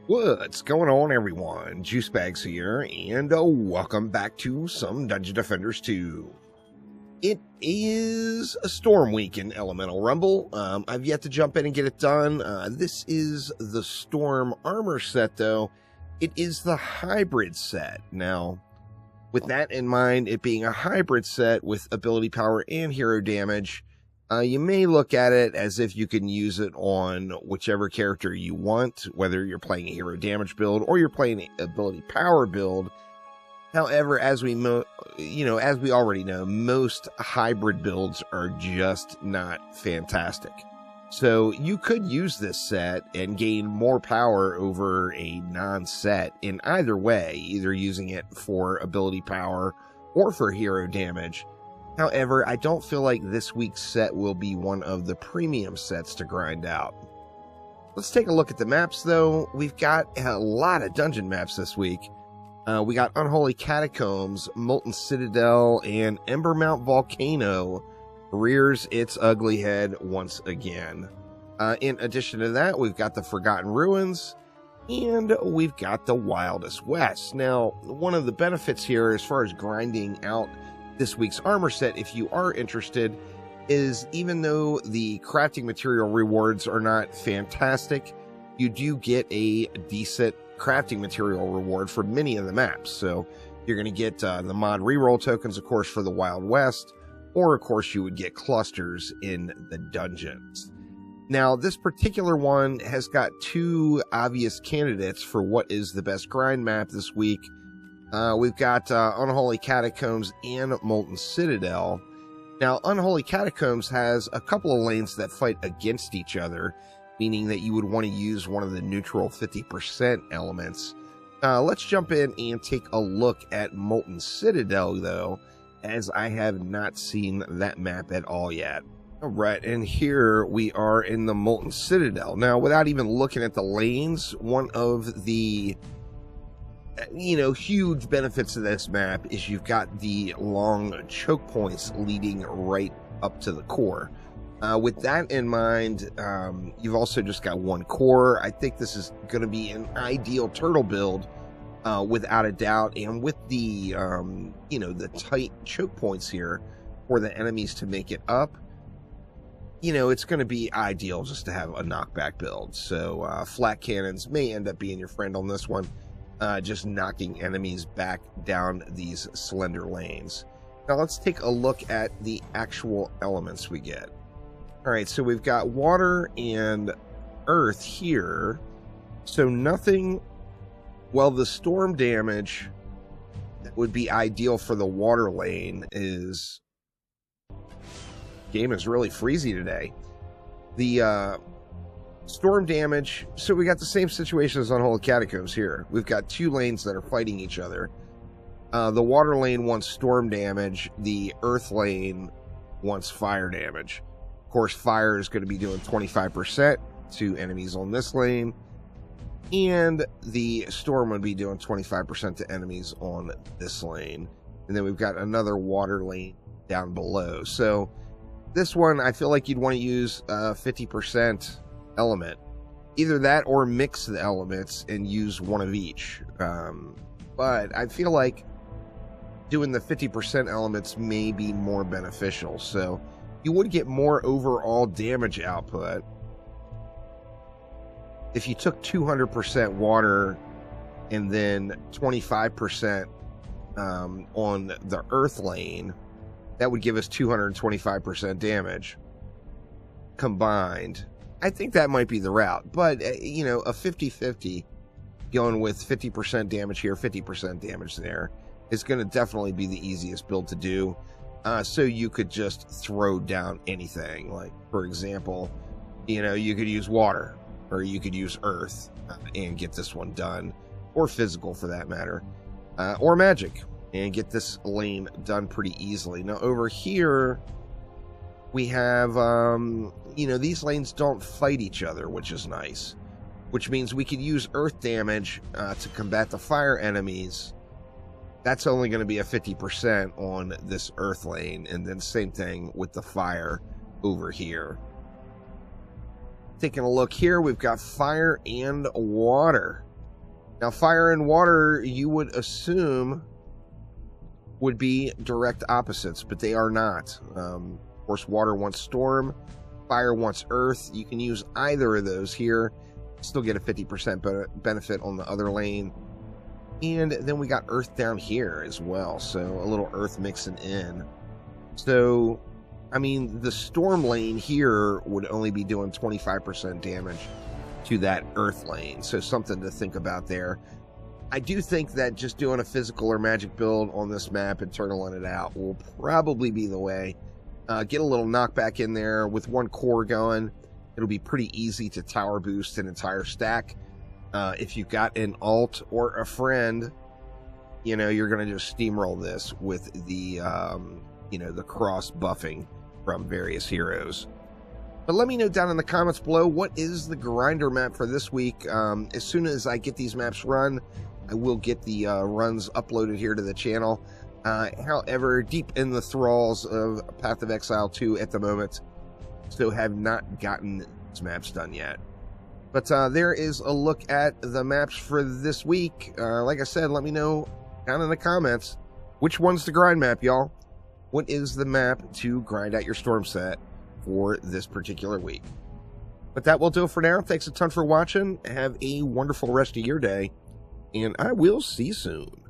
What's going on, everyone? Juicebags here, and welcome back to some Dungeon Defenders 2. It is a storm week in Elemental Rumble. I've yet to jump in and get it done. This is the Storm Armor set, though. It is the hybrid set. Now, with that in mind, it being a hybrid set with ability power and hero damage, you may look at it as if you can use it on whichever character you want, whether you're playing a hero damage build or you're playing an ability power build. However, as we already know, most hybrid builds are just not fantastic. So you could use this set and gain more power over a non-set in either way, either using it for ability power or for hero damage. However, I don't feel like this week's set will be one of the premium sets to grind out. Let's take a look at the maps, though. We've got a lot of dungeon maps this week. We got Unholy Catacombs, Molten Citadel, and Embermount Volcano rears its ugly head once again. In addition to that, we've got the Forgotten Ruins, and we've got the Wildest West. Now, one of the benefits here, as far as grinding out this week's armor set, if you are interested, is even though the crafting material rewards are not fantastic, you do get a decent crafting material reward for many of the maps. So you're going to get the mod reroll tokens, of course, for the Wild West, or of course you would get clusters in the dungeons. Now, this particular one has got two obvious candidates for what is the best grind map this week. We've got Unholy Catacombs and Molten Citadel. Now, Unholy Catacombs has a couple of lanes that fight against each other, meaning that you would want to use one of the neutral 50% elements. Let's jump in and take a look at Molten Citadel, though, as I have not seen that map at all yet. All right, and here we are in the Molten Citadel. Now, without even looking at the lanes, one of the huge benefits of this map is you've got the long choke points leading right up to the core. With that in mind, you've also just got one core. I think this is going to be an ideal turtle build, without a doubt. And with the, the tight choke points here for the enemies to make it up, it's going to be ideal just to have a knockback build. So flat cannons may end up being your friend on this one. Just knocking enemies back down these slender lanes. Now let's take a look at the actual elements we get. All right, so we've got water and earth here. So nothing, well, the storm damage that would be ideal for the water lane is, game is really freezy today. The storm damage, so we got the same situation as Unholy Catacombs here. We've got two lanes that are fighting each other. The water lane wants storm damage. The earth lane wants fire damage. Of course, fire is going to be doing 25% to enemies on this lane, and the storm would be doing 25% to enemies on this lane. And then we've got another water lane down below. So this one, I feel like you'd want to use 50% element, either that or mix the elements and use one of each. But I feel like doing the 50% elements may be more beneficial. So you would get more overall damage output if you took 200% water and then 25% on the earth lane. That would give us 225% damage combined. I think that might be the route, but a 50-50 going with 50% damage here, 50% damage there is going to definitely be the easiest build to do. So you could just throw down anything. Like, for example, you could use water, or you could use earth and get this one done, or physical for that matter, or magic, and get this lane done pretty easily. Now over here we have, these lanes don't fight each other, which is nice, which means we could use earth damage to combat the fire enemies. That's only going to be a 50% on this earth lane, and then same thing with the fire over here. Taking a look here, we've got fire and water. Now, fire and water, you would assume, would be direct opposites, but they are not. Of course, water wants storm, fire wants earth. You can use either of those here, still get a 50% benefit on the other lane. And then we got earth down here as well, so a little earth mixing in. So, I mean, the storm lane here would only be doing 25% damage to that earth lane, so something to think about there. I do think that just doing a physical or magic build on this map and turtling it out will probably be the way. Get a little knockback in there with one core going. It'll be pretty easy to tower boost an entire stack. If you've got an alt or a friend, you know, you're going to just steamroll this with the, you know, the cross buffing from various heroes. But let me know down in the comments below, what is the grinder map for this week? As soon as I get these maps run, I will get the runs uploaded here to the channel. However, deep in the thralls of Path of Exile 2 at the moment, so have not gotten these maps done yet. But there is a look at the maps for this week. Like I said, let me know down in the comments, which one's the grind map, y'all? What is the map to grind out your storm set for this particular week? But that will do it for now. Thanks a ton for watching. Have a wonderful rest of your day, and I will see you soon.